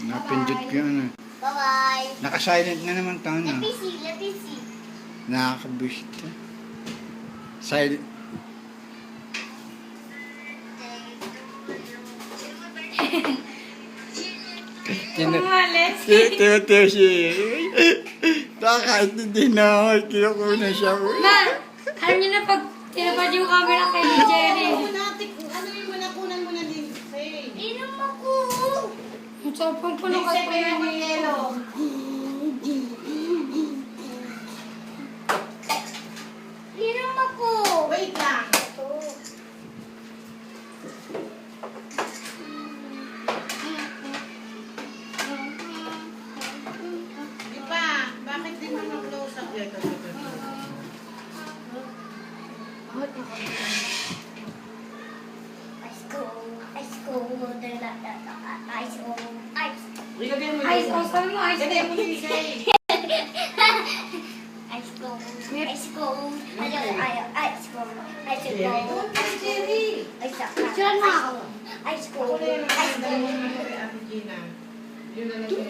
Napindot ko yun. Bye-bye. Naka-silent na naman tayo na. Let me see. Nakakabusta. Silent. Umalis. Tito siya. Kahit hindi na ako, kinukuha siya. Ma, alam niyo na pag tinapad yung camera kay Jerry. Ano yung manakunan mo na din? Say. Inom ako. Yung cellphone ko na Next time kay kayo ng yelo. Inom ako. Wait lang. Di pa. Bakit di mo na-close up? Ito. Ice cold. Ilagay mo Ice, oh, sabi mo ice. Ilagay mo yung isay. Ice cold. Ice cold. Ice cold. Ice Jerry. cold. Doon kay Jerry. Ice Diyan na ako. Ice Ako cold. na yung Ice nakakadali mo cold. na kay Ate Gina. Yun na lang yun.